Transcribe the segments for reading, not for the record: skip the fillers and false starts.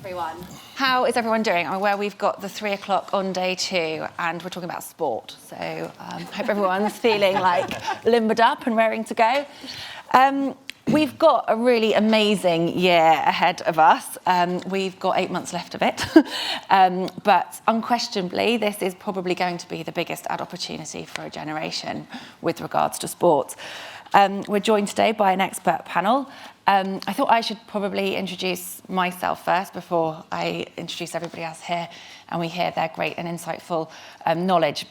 everyone. How is everyone doing? I'm aware we've got the 3 o'clock on day 2 and we're talking about sport. So hope everyone's feeling like limbered up and raring to go. We've got a really amazing year ahead of us. We've got 8 months left of it. But unquestionably, this is probably going to be the biggest ad opportunity for a generation with regards to sport. We're joined today by an expert panel. I thought I should probably introduce myself first before I introduce everybody else here and we hear their great and insightful knowledge.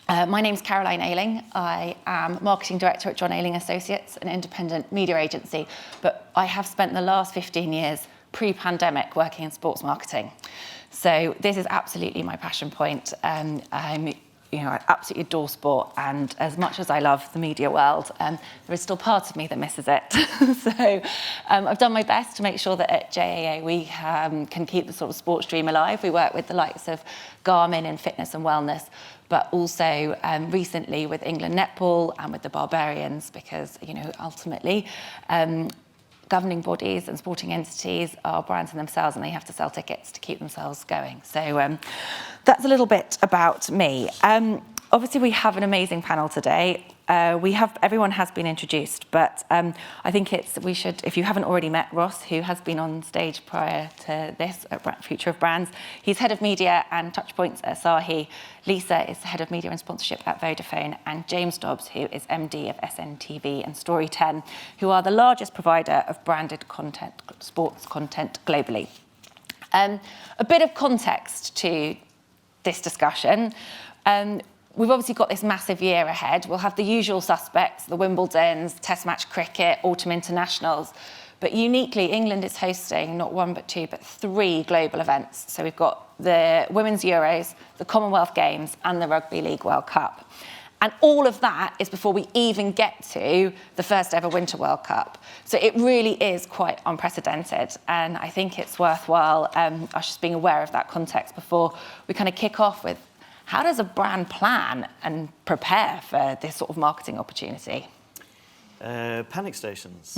My name's Caroline Ayling. I am Marketing Director at John Ayling Associates, an independent media agency, but I have spent the last 15 years pre-pandemic working in sports marketing. So this is absolutely my passion point. I absolutely adore sport, and as much as I love the media world, there is still part of me that misses it. So I've done my best to make sure that at JAA we can keep the sort of sports dream alive. We work with the likes of Garmin in fitness and wellness, but also recently with England Netball and with the Barbarians, because ultimately governing bodies and sporting entities are brands in themselves and they have to sell tickets to keep themselves going. So that's a little bit about me. Obviously, we have an amazing panel today. Everyone has been introduced, but I think if you haven't already met Ross, who has been on stage prior to this at Future of Brands, he's head of media and touchpoints at Asahi. Lisa is head of media and sponsorship at Vodafone, and James Dobbs, who is MD of SNTV and Story 10, who are the largest provider of branded content, sports content globally. A bit of context to this discussion. We've obviously got this massive year ahead. We'll have the usual suspects, the Wimbledons, Test match cricket, autumn internationals. But uniquely, England is hosting not 1, but 2, but 3 global events. So we've got the Women's Euros, the Commonwealth Games, and the Rugby League World Cup. And all of that is before we even get to the first ever Winter World Cup. So it really is quite unprecedented. And I think it's worthwhile us just being aware of that context before we kind of kick off with how does a brand plan and prepare for this sort of marketing opportunity? Panic stations.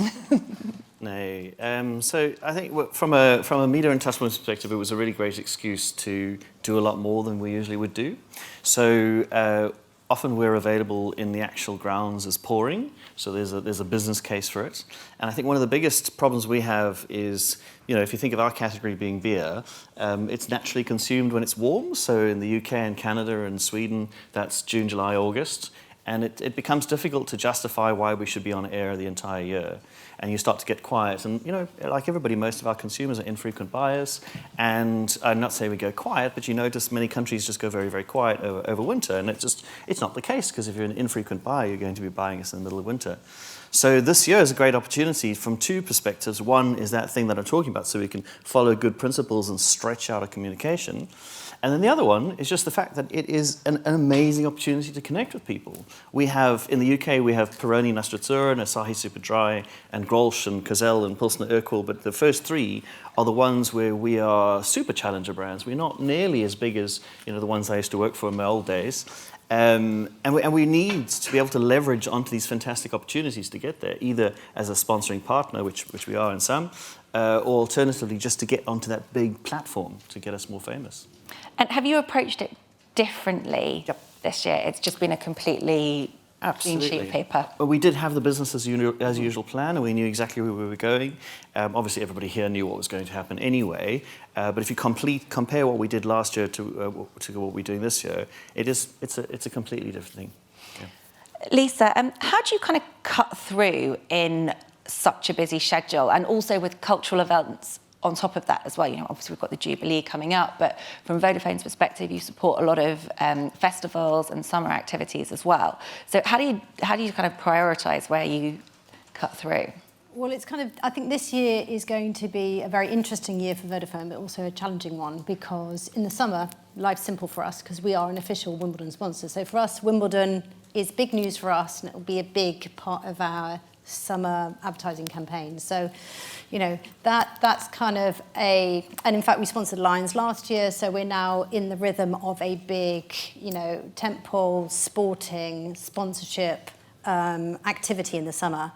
No. So I think from a media and touchpoint perspective, it was a really great excuse to do a lot more than we usually would do. So often we're available in the actual grounds as pouring, so there's a business case for it. And I think one of the biggest problems we have is, if you think of our category being beer, it's naturally consumed when it's warm. So in the UK and Canada and Sweden, that's June, July, August. And it becomes difficult to justify why we should be on air the entire year. And you start to get quiet. And, like everybody, most of our consumers are infrequent buyers. And I'm not saying we go quiet, but you notice many countries just go very, very quiet over winter. And it's not the case, because if you're an infrequent buyer, you're going to be buying us in the middle of winter. So this year is a great opportunity from 2 perspectives. One is that thing that I'm talking about, so we can follow good principles and stretch out our communication. And then the other one is just the fact that it is an amazing opportunity to connect with people. We have, in the UK, we have Peroni Nastrazzurra and Asahi Super Dry and Grolsch and Cosell and Pilsner Urquell, but the first 3 are the ones where we are super challenger brands. We're not nearly as big as the ones I used to work for in my old days. And we need to be able to leverage onto these fantastic opportunities to get there, either as a sponsoring partner, which we are in some, or alternatively just to get onto that big platform to get us more famous. And have you approached it differently this year? It's just been a completely clean sheet of paper. Well, we did have the business as usual plan, and we knew exactly where we were going. Obviously, everybody here knew what was going to happen anyway. But if you compare what we did last year to what we're doing this year, it's a completely different thing. Yeah. Lisa, how do you kind of cut through in such a busy schedule, and also with cultural events on top of that as well? Obviously we've got the Jubilee coming up, but from Vodafone's perspective, you support a lot of festivals and summer activities as well. So how do you kind of prioritise where you cut through? Well, I think this year is going to be a very interesting year for Vodafone, but also a challenging one, because in the summer, life's simple for us because we are an official Wimbledon sponsor. So for us, Wimbledon is big news for us, and it will be a big part of our summer advertising campaign. So, that's kind of and in fact we sponsored Lions last year, so we're now in the rhythm of a big, tentpole sporting sponsorship activity in the summer.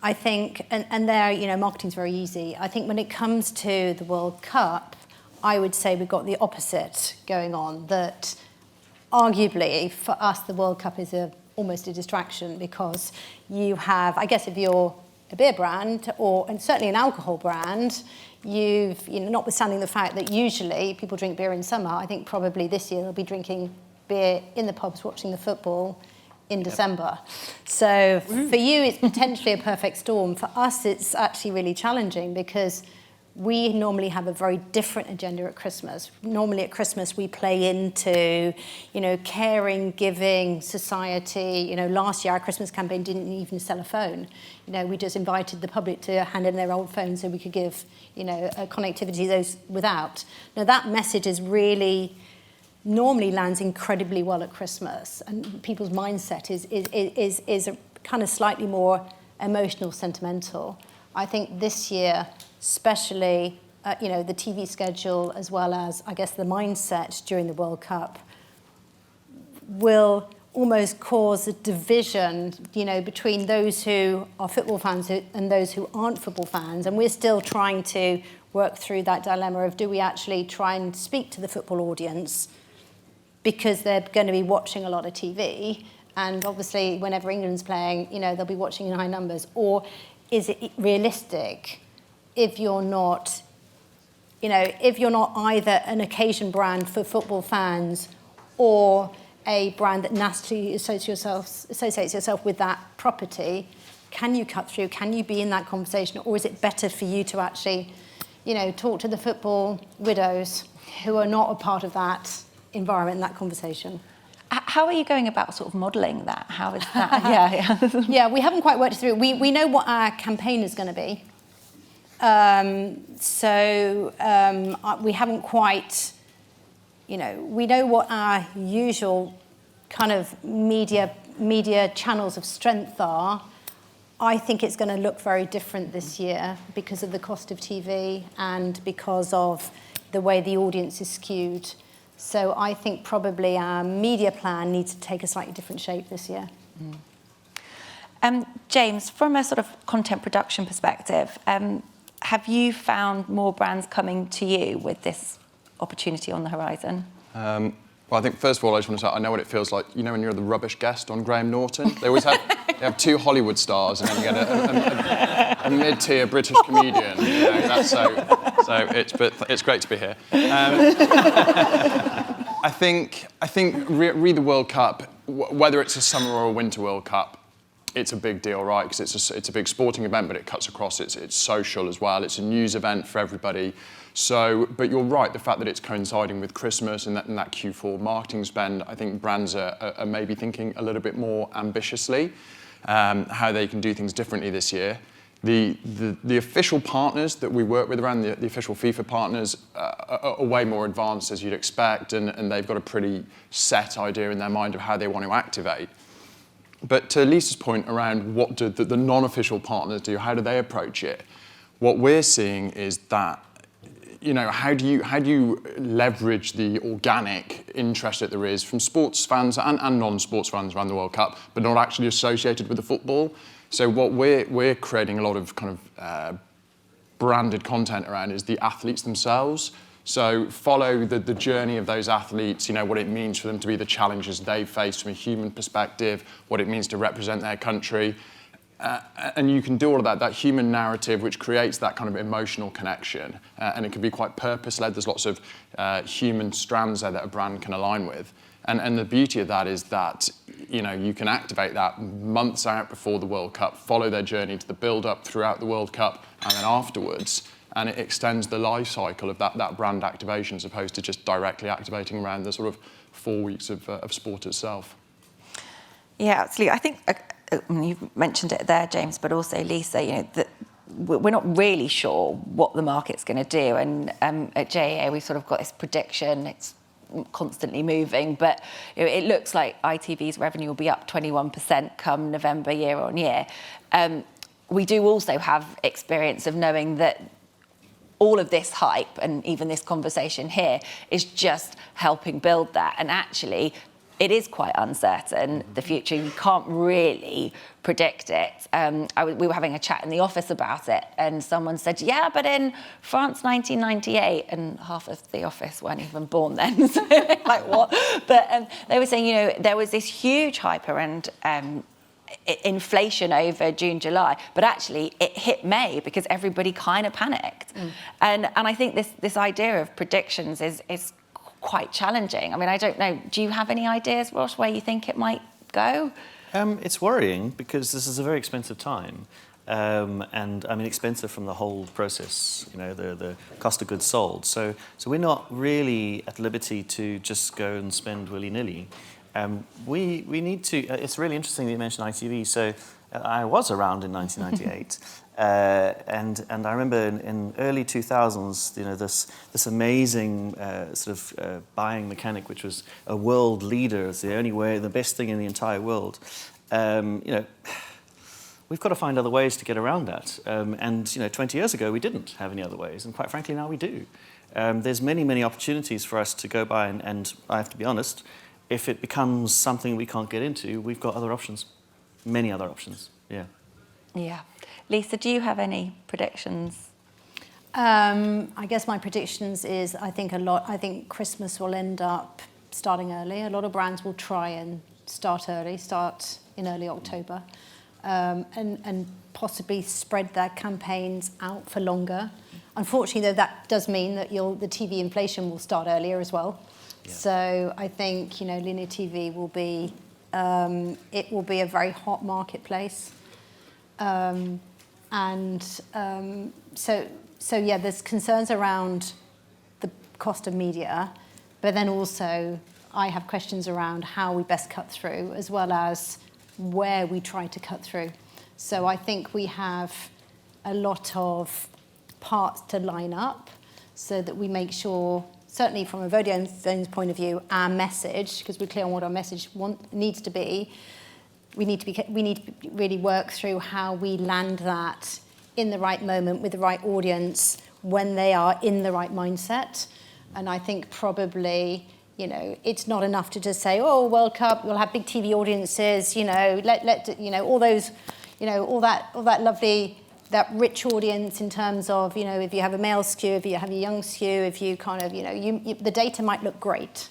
I think, and there, marketing's very easy. I think when it comes to the World Cup, I would say we've got the opposite going on, that arguably for us the World Cup is almost a distraction, because you have, I guess if you're a beer brand and certainly an alcohol brand, notwithstanding the fact that usually people drink beer in summer, I think probably this year they'll be drinking beer in the pubs watching the football in December. So for you, it's potentially a perfect storm. For us, it's actually really challenging, because we normally have a very different agenda at Christmas. Normally at Christmas, we play into, caring, giving, society. Last year, our Christmas campaign didn't even sell a phone. We just invited the public to hand in their old phones so we could give, connectivity those without. Now, that message is really normally lands incredibly well at Christmas, and people's mindset is a kind of slightly more emotional, sentimental. I think this year, especially, the TV schedule, as well as, I guess, the mindset during the World Cup, will almost cause a division, between those who are football fans and those who aren't football fans. And we're still trying to work through that dilemma of, do we actually try and speak to the football audience because they're going to be watching a lot of TV, and obviously whenever England's playing, they'll be watching in high numbers? Or is it realistic if you're not either an occasion brand for football fans or a brand that naturally associates yourself with that property? Can you cut through? Can you be in that conversation? Or is it better for you to actually, talk to the football widows who are not a part of that environment and that conversation? How are you going about sort of modelling that? How is that? Yeah, we haven't quite worked through it. We know what our campaign is going to be. We haven't quite, we know what our usual kind of media channels of strength are. I think it's going to look very different this year because of the cost of TV and because of the way the audience is skewed. So I think probably our media plan needs to take a slightly different shape this year. James, from a sort of content production perspective, have you found more brands coming to you with this opportunity on the horizon? Well, I think first of all, I just want to say I know what it feels like. When you're the rubbish guest on Graham Norton, they always have two Hollywood stars, and then you get a mid-tier British comedian. It's great to be here. I think re the World Cup, whether it's a summer or a winter World Cup, it's a big deal, right? Because it's a big sporting event, but it cuts across. It's social as well. It's a news event for everybody. So, but you're right, the fact that it's coinciding with Christmas and that Q4 marketing spend, I think brands are maybe thinking a little bit more ambitiously how they can do things differently this year. The official partners that we work with around the official FIFA partners are way more advanced, as you'd expect, and they've got a pretty set idea in their mind of how they want to activate. But to Lisa's point around what do the non-official partners do, how do they approach it? What we're seeing is that, how do you leverage the organic interest that there is from sports fans and non-sports fans around the World Cup, but not actually associated with the football? So what we're creating a lot of kind of branded content around is the athletes themselves. So follow the journey of those athletes, what it means for them to be the challenges they face from a human perspective, what it means to represent their country. And you can do all of that human narrative, which creates that kind of emotional connection. And it can be quite purpose-led. There's lots of human strands there that a brand can align with. And the beauty of that is that, you can activate that months out before the World Cup, follow their journey to the build-up throughout the World Cup, and then afterwards. And it extends the life cycle of that brand activation as opposed to just directly activating around the sort of 4 weeks of sport itself. Yeah, absolutely. I think you've mentioned it there, James, but also Lisa, that we're not really sure what the market's going to do. And at JEA, we've sort of got this prediction. It's constantly moving, but it looks like ITV's revenue will be up 21% come November year on year. We do also have experience of knowing that all of this hype and even this conversation here is just helping build that. And actually, it is quite uncertain, the future. You can't really predict it. We were having a chat in the office about it, and someone said, yeah, but in France 1998, and half of the office weren't even born then. So like, what? But they were saying, you know, there was this huge hype around inflation over June, July, but actually it hit May because everybody kind of panicked. And I think this idea of predictions is quite challenging. I mean, I don't know, do you have any ideas, Ross, where you think it might go? It's worrying because this is a very expensive time. And I mean, expensive from the whole process, you know, the cost of goods sold. So we're not really at liberty to just go and spend willy-nilly. We need to, it's really interesting that you mentioned ITV. So I was around in 1998. And I remember in early 2000s, you know, this amazing buying mechanic, which was a world leader, it's the only way, the best thing in the entire world. You know, we've got to find other ways to get around that. And, you know, 20 years ago, we didn't have any other ways. And quite frankly, now we do. There's many opportunities for us to go by. And I have to be honest, if it becomes something we can't get into, we've got other options, many other options. Yeah. Yeah. Lisa, do you have any predictions? I guess my predictions is I think Christmas will end up starting early. A lot of brands will try and start in early October, and possibly spread their campaigns out for longer. Unfortunately, though, that does mean that the TV inflation will start earlier as well. Yeah. So I think, you know, linear TV will be a very hot marketplace. So yeah, there's concerns around the cost of media, but then also I have questions around how we best cut through, as well as where we try to cut through. So I think we have a lot of parts to line up so that we make sure, certainly from a Vodafone's point of view, our message, because we're clear on what our message needs to be, we need to really work through how we land that in the right moment with the right audience when they are in the right mindset. And I think probably, you know, it's not enough to just say, oh, World Cup, we'll have big TV audiences, you know, let you know, all those, you know, all that lovely, that rich audience in terms of, you know, if you have a male skew, if you have a young skew, if you kind of, you know, the data might look great.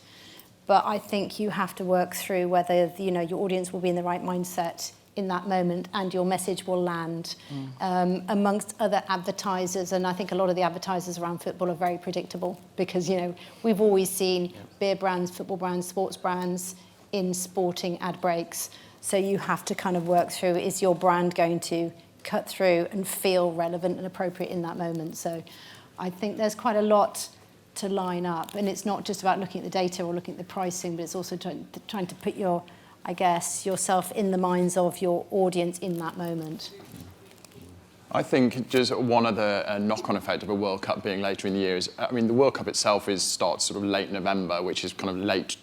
But I think you have to work through whether, you know, your audience will be in the right mindset in that moment and your message will land amongst other advertisers. And I think a lot of the advertisers around football are very predictable because, you know, we've always seen beer brands, football brands, sports brands in sporting ad breaks. So you have to kind of work through, is your brand going to cut through and feel relevant and appropriate in that moment? So I think there's quite a lot to line up, and it's not just about looking at the data or looking at the pricing, but it's also trying to put yourself in the minds of your audience in that moment. I think just one other knock-on effect of a World Cup being later in the year is, I mean, the World Cup itself starts sort of late November, which is kind of late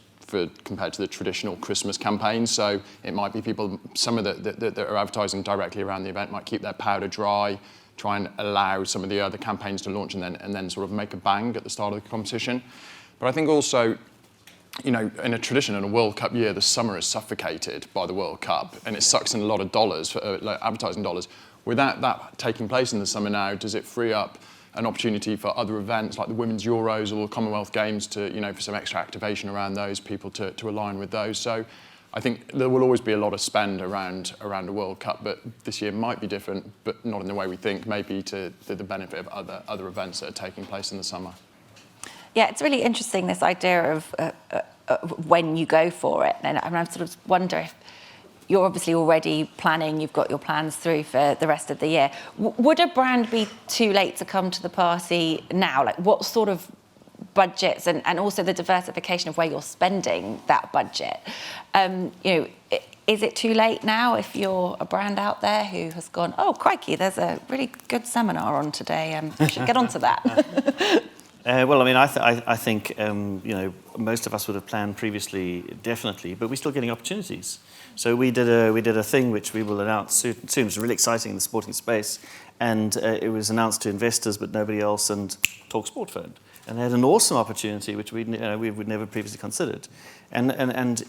compared to the traditional Christmas campaign. So it might be people, some of that are advertising directly around the event might keep their powder dry, try and allow some of the other campaigns to launch and then sort of make a bang at the start of the competition. But I think also, you know, in a tradition, in a World Cup year, the summer is suffocated by the World Cup and it sucks in a lot of dollars, like advertising dollars. Without that taking place in the summer now, does it free up an opportunity for other events like the Women's Euros or the Commonwealth Games to, you know, for some extra activation around those, people to align with those? So I think there will always be a lot of spend around a World Cup, but this year might be different, but not in the way we think, maybe to the benefit of other events that are taking place in the summer. Yeah, it's really interesting, this idea of when you go for it. And I sort of wonder if you're obviously already planning, you've got your plans through for the rest of the year. Would a brand be too late to come to the party now? Like, what sort of budgets and also the diversification of where you're spending that budget? You know, is it too late now if you're a brand out there who has gone, oh, crikey, there's a really good seminar on today, I should get onto that? Well, I mean, I think you know, most of us would have planned previously, definitely, but we're still getting opportunities. So we did a thing which we will announce soon. It's really exciting in the sporting space, and it was announced to investors, but nobody else, and TalkSport phoned. And they had an awesome opportunity, which we would never previously considered. And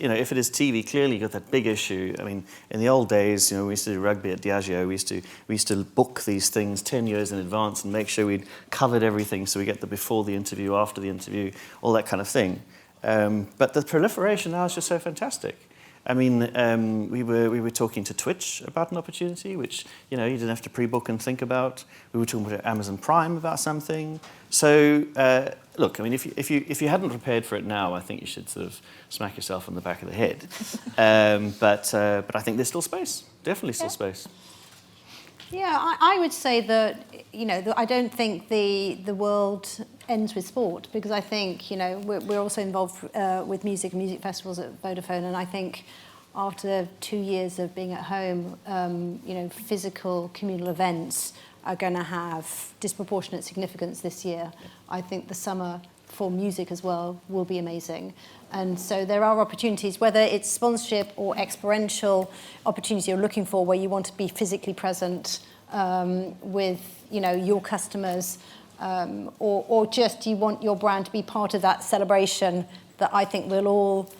if it is TV, clearly you've got that big issue. I mean, in the old days, we used to do rugby at Diageo. We used to book these things 10 years in advance and make sure we'd covered everything, so we get the before the interview, after the interview, all that kind of thing. But the proliferation now is just so fantastic. I mean, we were talking to Twitch about an opportunity, which you didn't have to pre-book and think about. We were talking to Amazon Prime about something. So look, I mean, if you hadn't prepared for it now, I think you should sort of smack yourself on the back of the head. But I think there's still space. Definitely still space. Yeah, I would say that I don't think the world ends with sport, because I think we're also involved with music and music festivals at Vodafone, and I think after 2 years of being at home, physical communal events are going to have disproportionate significance this year. I think the summer for music as well will be amazing. And so there are opportunities, whether it's sponsorship or experiential opportunities you're looking for, where you want to be physically present with your customers, or just you want your brand to be part of that celebration that I think we'll all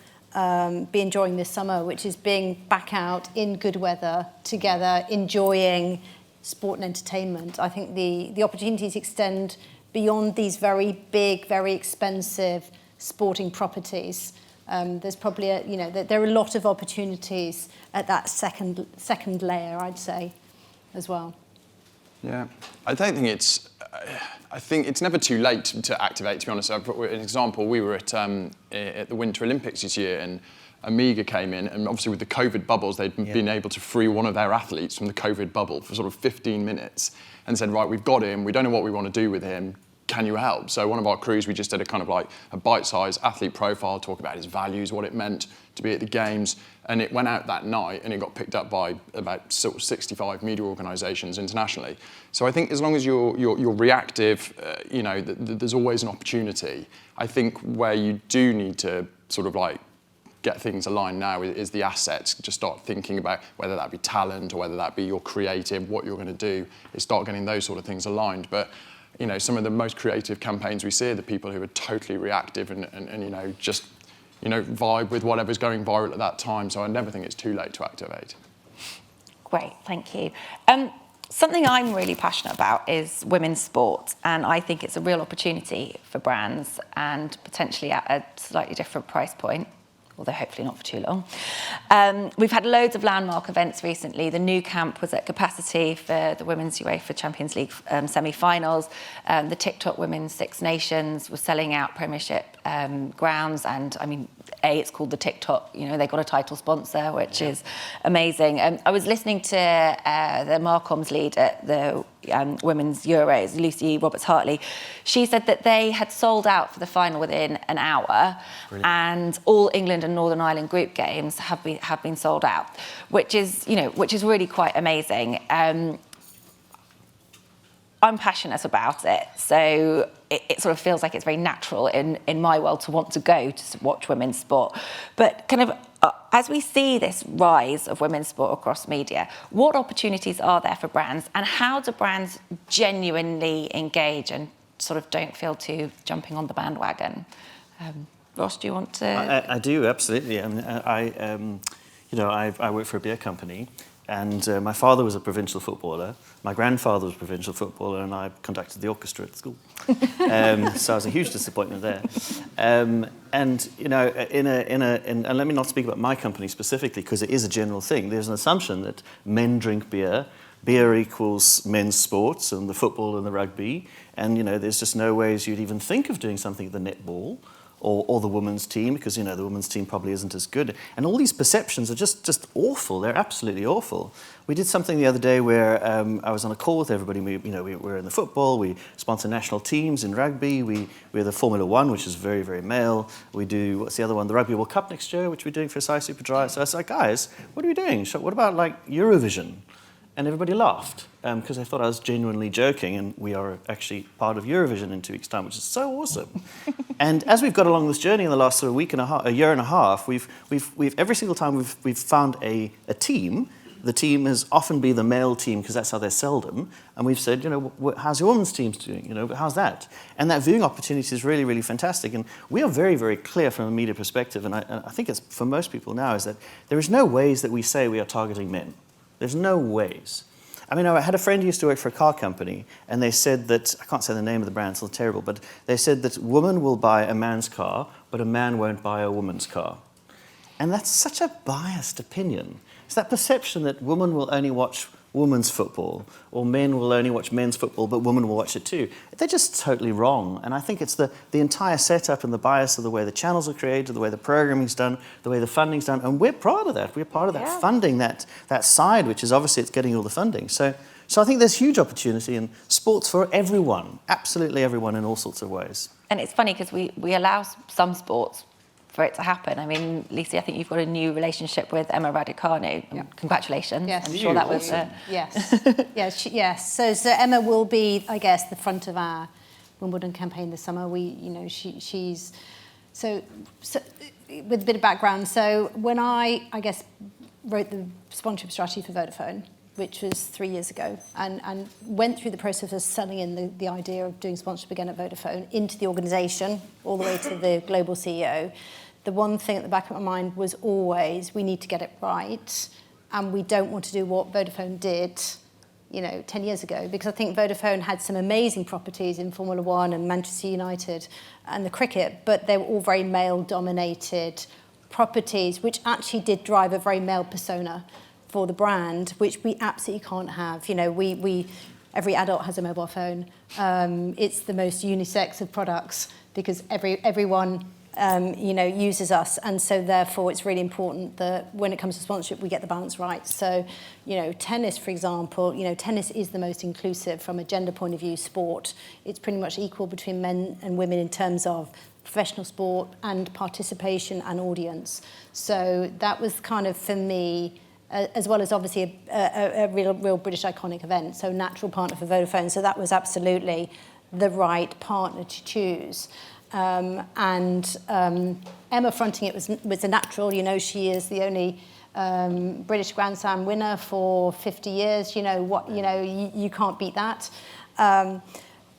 be enjoying this summer, which is being back out in good weather together, enjoying sport and entertainment. I think the opportunities extend beyond these very big, very expensive sporting properties. There's probably there are a lot of opportunities at that second layer, I'd say, as well. Yeah, I think it's never too late to activate, to be honest. I've put an example. We were at the Winter Olympics this year, and Amiga came in, and obviously with the COVID bubbles, they'd been able to free one of their athletes from the COVID bubble for sort of 15 minutes and said, right, we've got him, we don't know what we want to do with him, can you help? So one of our crews, we just did a kind of like a bite-sized athlete profile, talk about his values, what it meant to be at the games, and it went out that night and it got picked up by about sort of 65 media organisations internationally. So I think as long as you're reactive, there's always an opportunity. I think where you do need to sort of like get things aligned now is the assets. Just start thinking about whether that be talent or whether that be your creative, what you're going to do, is start getting those sort of things aligned. But some of the most creative campaigns we see are the people who are totally reactive and just vibe with whatever's going viral at that time. So I never think it's too late to activate. Great, thank you. Something I'm really passionate about is women's sport, and I think it's a real opportunity for brands, and potentially at a slightly different price point, although hopefully not for too long. We've had loads of landmark events recently. The new camp was at capacity for the Women's UEFA Champions League semi-finals. The TikTok Women's Six Nations was selling out Premiership grounds, and I mean, it's called the TikTok, they got a title sponsor, which is amazing. I was listening to the Marcoms lead at the Women's Euros, Lucy Roberts-Hartley. She said that they had sold out for the final within an hour. Brilliant. And all England and Northern Ireland group games have been sold out, which is really quite amazing. I'm passionate about it, so it sort of feels like it's very natural in my world to want to go to watch women's sport. But kind of as we see this rise of women's sport across media, what opportunities are there for brands, and how do brands genuinely engage and sort of don't feel too jumping on the bandwagon? Ross, do you want to? I do, absolutely. I work for a beer company. And my father was a provincial footballer, my grandfather was a provincial footballer, and I conducted the orchestra at school. So I was a huge disappointment there. And let me not speak about my company specifically, because it is a general thing. There's an assumption that men drink beer, beer equals men's sports and the football and the rugby, and there's just no ways you'd even think of doing something at the netball. Or the women's team, because the women's team probably isn't as good. And all these perceptions are just awful. They're absolutely awful. We did something the other day where I was on a call with everybody. We were in the football. We sponsor national teams in rugby. We're the Formula One, which is very, very male. We do, what's the other one? The Rugby World Cup next year, which we're doing for SI Superdry. So I was like, guys, what are we doing? So what about like Eurovision? And everybody laughed because they thought I was genuinely joking, and we are actually part of Eurovision in 2 weeks' time, which is so awesome. And as we've got along this journey in the last sort of a year and a half, we've every single time we've found a team the team has often be the male team because that's how they're seldom. And we've said, how's your women's team doing? How's that? And that viewing opportunity is really, really fantastic. And we are very, very clear from a media perspective, and I think it's for most people now, is that there is no ways that we say we are targeting men. There's no ways. I mean, I had a friend who used to work for a car company, and they said that, I can't say the name of the brand, it's all terrible, but they said that women will buy a man's car, but a man won't buy a woman's car. And that's such a biased opinion. It's that perception that women will only watch women's football, or men will only watch men's football, but women will watch it too. They're just totally wrong. And I think it's the entire setup and the bias of the way the channels are created, the way the programming's done, the way the funding's done. And we're part of that. We're part of that funding, that side, which is obviously it's getting all the funding. So I think there's huge opportunity in sports for everyone, absolutely everyone in all sorts of ways. And it's funny because we allow some sports for it to happen. I mean, Lisa, I think you've got a new relationship with Emma Raducanu. Yeah. Congratulations. Yes. I'm sure that was... Yes. Yes. So Emma will be, I guess, the front of our Wimbledon campaign this summer. She's... So with a bit of background, so when I guess, wrote the sponsorship strategy for Vodafone, which was 3 years ago, and went through the process of selling in the idea of doing sponsorship again at Vodafone into the organisation, all the way to the global CEO. The one thing at the back of my mind was always, we need to get it right, and we don't want to do what Vodafone did, 10 years ago, because I think Vodafone had some amazing properties in Formula One and Manchester United and the cricket, but they were all very male-dominated properties, which actually did drive a very male persona for the brand, which we absolutely can't have. Every adult has a mobile phone. It's the most unisex of products because everyone uses us, and so therefore it's really important that when it comes to sponsorship we get the balance right. So tennis, for example, tennis is the most inclusive from a gender point of view sport. It's pretty much equal between men and women in terms of professional sport and participation and audience. So that was kind of, for me, as well as obviously a real British iconic event, so natural partner for Vodafone. So that was absolutely the right partner to choose. Emma fronting it was a natural. She is the only British Grand Slam winner for 50 years. You can't beat that.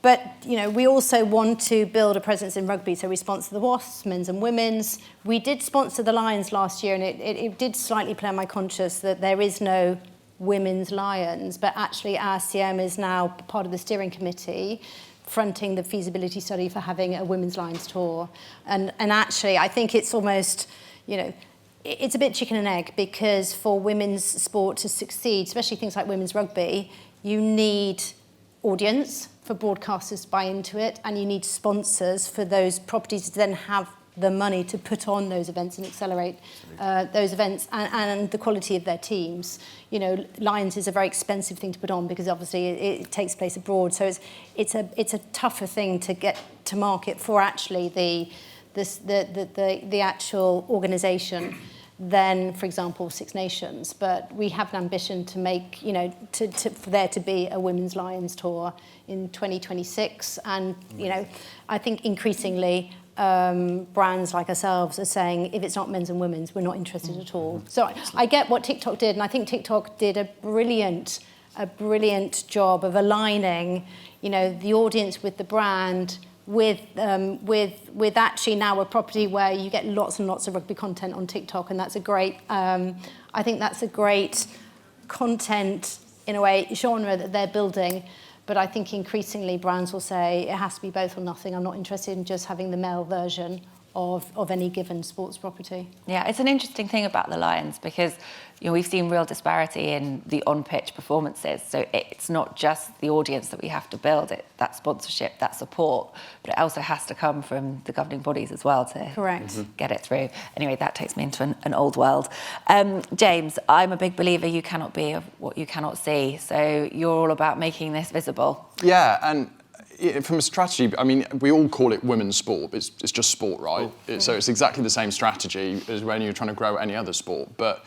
But we also want to build a presence in rugby, so we sponsor the Wasps, men's and women's. We did sponsor the Lions last year, and it did slightly play on my conscience that there is no women's Lions, but actually our CM is now part of the steering committee fronting the feasibility study for having a women's Lions tour. And actually, I think it's almost, it's a bit chicken and egg, because for women's sport to succeed, especially things like women's rugby, you need audience for broadcasters to buy into it, and you need sponsors for those properties to then have the money to put on those events and accelerate those events and the quality of their teams. Lions is a very expensive thing to put on because obviously it takes place abroad, so it's a tougher thing to get to market for actually the actual organisation than, for example, Six Nations. But we have an ambition to make, for there to be a Women's Lions tour in 2026. And, I think increasingly brands like ourselves are saying, if it's not men's and women's, we're not interested at all. So I get what TikTok did, and I think TikTok did a brilliant job of aligning, the audience with the brand, with actually now a property where you get lots and lots of rugby content on TikTok, and that's a great, I think that's a great content, in a way, genre that they're building. But I think increasingly brands will say it has to be both or nothing. I'm not interested in just having the male version of any given sports property. Yeah, it's an interesting thing about the Lions because we've seen real disparity in the on-pitch performances. So it's not just the audience that we have to build, that sponsorship, that support, but it also has to come from the governing bodies as well to get it through. Anyway, that takes me into an old world. James, I'm a big believer you cannot be of what you cannot see. So you're all about making this visible. Yeah, and from a strategy, I mean, we all call it women's sport. It's just sport, right? So it's exactly the same strategy as when you're trying to grow any other sport. But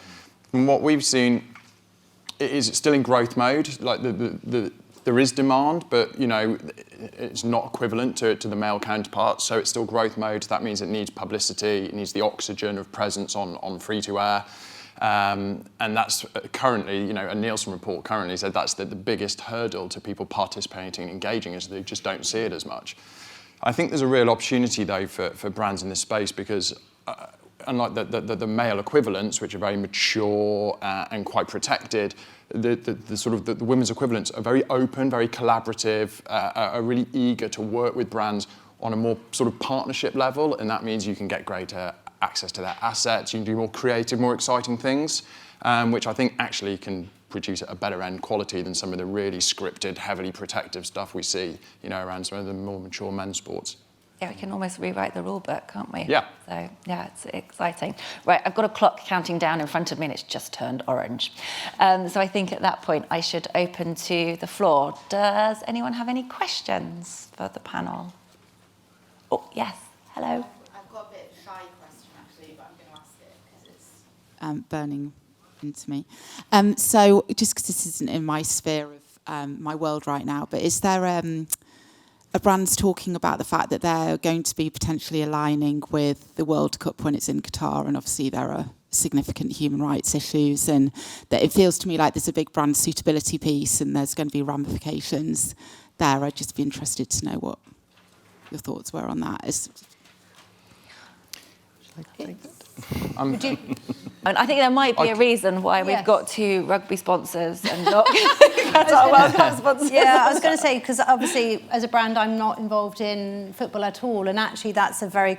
from what we've seen, it's still in growth mode. Like there is demand, but it's not equivalent to the male counterparts. So it's still growth mode. That means it needs publicity. It needs the oxygen of presence on free to air. And that's currently, a Nielsen report currently said that's the biggest hurdle to people participating and engaging, is they just don't see it as much. I think there's a real opportunity, though, for brands in this space, because unlike the male equivalents, which are very mature and quite protected, the women's equivalents are very open, very collaborative, are really eager to work with brands on a more sort of partnership level, and that means you can get greater access to their assets, you can do more creative, more exciting things, which I think actually can produce a better end quality than some of the really scripted, heavily protective stuff we see, around some of the more mature men's sports. Yeah, we can almost rewrite the rule book, can't we? Yeah. So, yeah, it's exciting. Right, I've got a clock counting down in front of me and it's just turned orange. So I think at that point I should open to the floor. Does anyone have any questions for the panel? Oh, yes, hello. I've got a bit of a shy question, actually, but I'm going to ask it because it's... burning into me. So just because this isn't in my sphere of my world right now, but is there a brand's talking about the fact that they're going to be potentially aligning with the World Cup when it's in Qatar, and obviously there are significant human rights issues, and that it feels to me like there's a big brand suitability piece and there's going to be ramifications there. I'd just be interested to know what your thoughts were on that. And I think there might be a reason why we've got 2 rugby sponsors and not World Cup sponsors. Yeah, I was going to say, because obviously as a brand I'm not involved in football at all, and actually that's a very,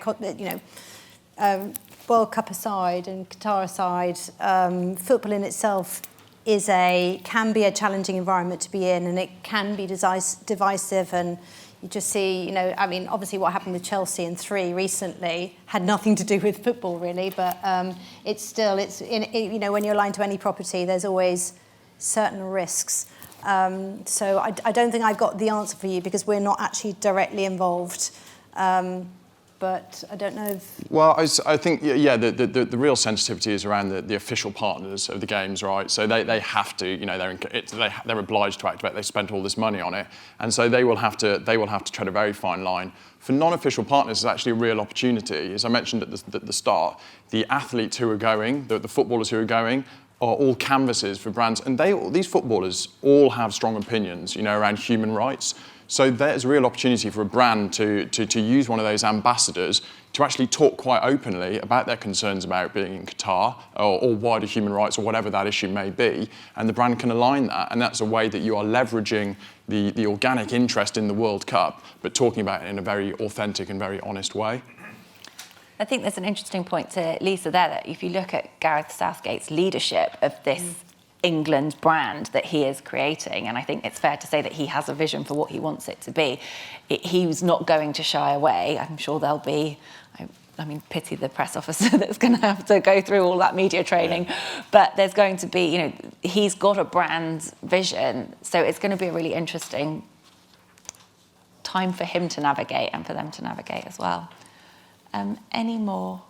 World Cup aside and Qatar aside, football in itself can be a challenging environment to be in, and it can be divisive, and you just see, obviously what happened with Chelsea in 3 recently had nothing to do with football really, but when you're aligned to any property, there's always certain risks. So I don't think I've got the answer for you because we're not actually directly involved. But I don't know if... Well, I think, the real sensitivity is around the official partners of the games, right? So they have to, they're obliged to activate. They spent all this money on it, and so they will have to tread a very fine line. For non-official partners, it's actually a real opportunity. As I mentioned at the start, the athletes who are going, the footballers who are going, are all canvases for brands, and these footballers all have strong opinions, around human rights. So there's a real opportunity for a brand to use one of those ambassadors to actually talk quite openly about their concerns about being in Qatar or wider human rights or whatever that issue may be, and the brand can align that, and that's a way that you are leveraging the organic interest in the World Cup, but talking about it in a very authentic and very honest way. I think there's an interesting point to Lisa there, that if you look at Gareth Southgate's leadership of this England brand that he is creating, and I think it's fair to say that he has a vision for what he wants it to be. He's not going to shy away. I'm sure there'll be, pity the press officer that's going to have to go through all that media training, but there's going to be, he's got a brand vision, so it's going to be a really interesting time for him to navigate and for them to navigate as well. Any more?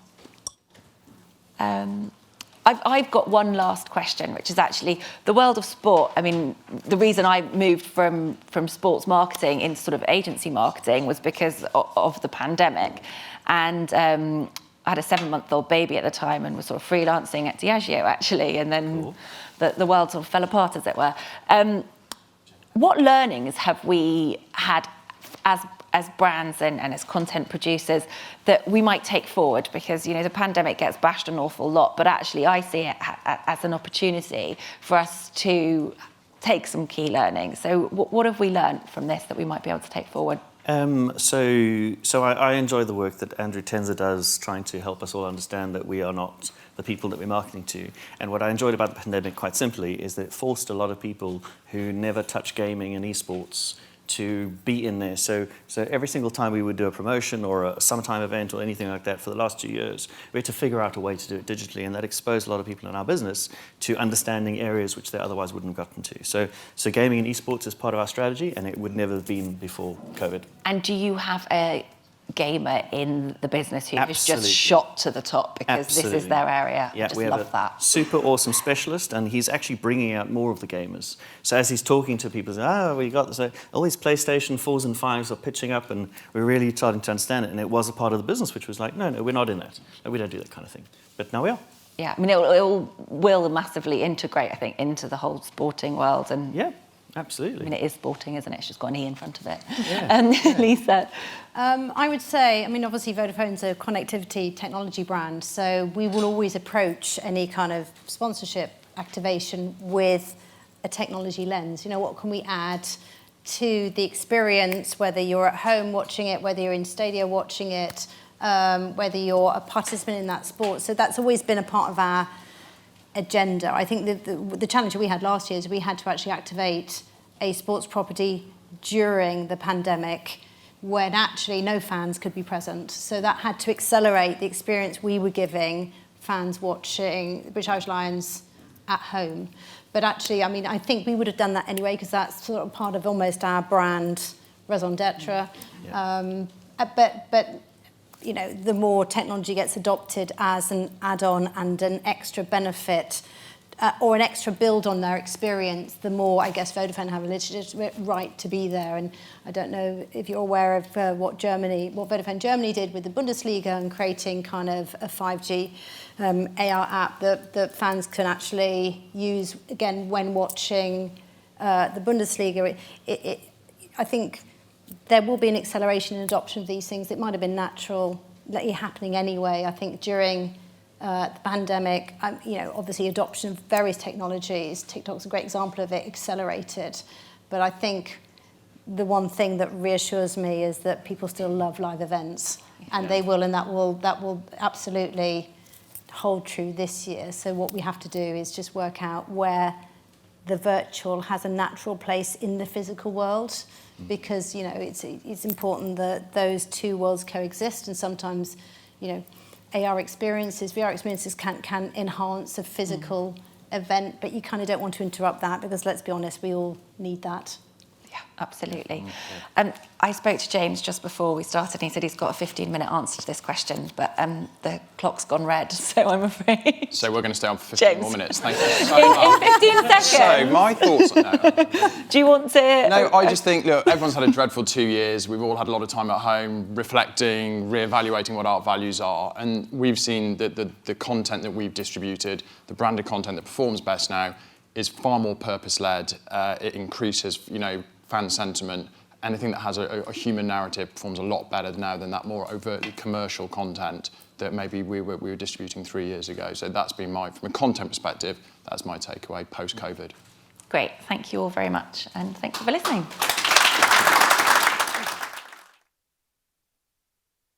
I've got one last question, which is actually the world of sport. The reason I moved from sports marketing into sort of agency marketing was because of the pandemic. And I had a 7-month-old baby at the time and was sort of freelancing at Diageo, actually. And then the world sort of fell apart, as it were. What learnings have we had as brands and as content producers that we might take forward? Because, the pandemic gets bashed an awful lot, but actually I see it as an opportunity for us to take some key learnings. So what have we learned from this that we might be able to take forward? So I enjoy the work that Andrew Tenzer does, trying to help us all understand that we are not the people that we're marketing to. And what I enjoyed about the pandemic, quite simply, is that it forced a lot of people who never touch gaming and esports to be in there. So every single time we would do a promotion or a summertime event or anything like that for the last 2 years, we had to figure out a way to do it digitally, and that exposed a lot of people in our business to understanding areas which they otherwise wouldn't have gotten to. So gaming and esports is part of our strategy, and it would never have been before COVID. And do you have a gamer in the business who has Absolutely. just shot to the top because Absolutely. this is their area? Yeah, I just we have love that. Super awesome specialist, and he's actually bringing out more of the gamers. So as he's talking to people, he's like, we got this, all these PlayStation 4s and 5s are pitching up, and we're really starting to understand it. And it was a part of the business which was like, no, we're not in that. No, we don't do that kind of thing. But now we are. Yeah, I mean, it will massively integrate, I think, into the whole sporting world. And Yeah, absolutely. I mean, it is sporting, isn't it? It's just got an E in front of it. Yeah. Lisa? I would say, I mean, obviously Vodafone's a connectivity technology brand, so we will always approach any kind of sponsorship activation with a technology lens. You know, what can we add to the experience, whether you're at home watching it, whether you're in stadia watching it, whether you're a participant in that sport. So that's always been a part of our agenda. I think the challenge we had last year is we had to actually activate a sports property during the pandemic when actually no fans could be present. So that had to accelerate the experience we were giving fans watching the British Irish Lions at home. But actually, I mean, I think we would have done that anyway because that's sort of part of almost our brand raison d'etre. Yeah. But you know, the more technology gets adopted as an add-on and an extra benefit or an extra build on their experience, the more, I guess, Vodafone have a legitimate right to be there. And I don't know if you're aware of what Vodafone Germany did with the Bundesliga and creating kind of a 5G AR app that fans can actually use, again, when watching the Bundesliga. I think there will be an acceleration in adoption of these things. It might have been natural, happening anyway. I think during the pandemic, you know, obviously adoption of various technologies, TikTok's a great example of it, accelerated. But I think the one thing that reassures me is that people still love live events, and they will, and that will absolutely hold true this year. So what we have to do is just work out where the virtual has a natural place in the physical world, because, you know, it's important that those two worlds coexist, and sometimes, you know, AR experiences, VR experiences can enhance a physical event, but you kind of don't want to interrupt that because, let's be honest, we all need that. Yeah, absolutely. I spoke to James just before we started, and he said he's got a 15-minute answer to this question, but the clock's gone red, so I'm afraid. So we're going to stay on for 15 more minutes. Thank you so In much. 15 seconds. So my thoughts on that. Do you want to... No, I just think, look, everyone's had a dreadful 2 years. We've all had a lot of time at home reflecting, re-evaluating what our values are. And we've seen that the content that we've distributed, the branded content that performs best now, is far more purpose-led. It increases, you know, fan sentiment. Anything that has a human narrative performs a lot better now than that more overtly commercial content that maybe we were distributing 3 years ago. So that's been from a content perspective, that's my takeaway post-COVID. Great, thank you all very much, and thank you for listening.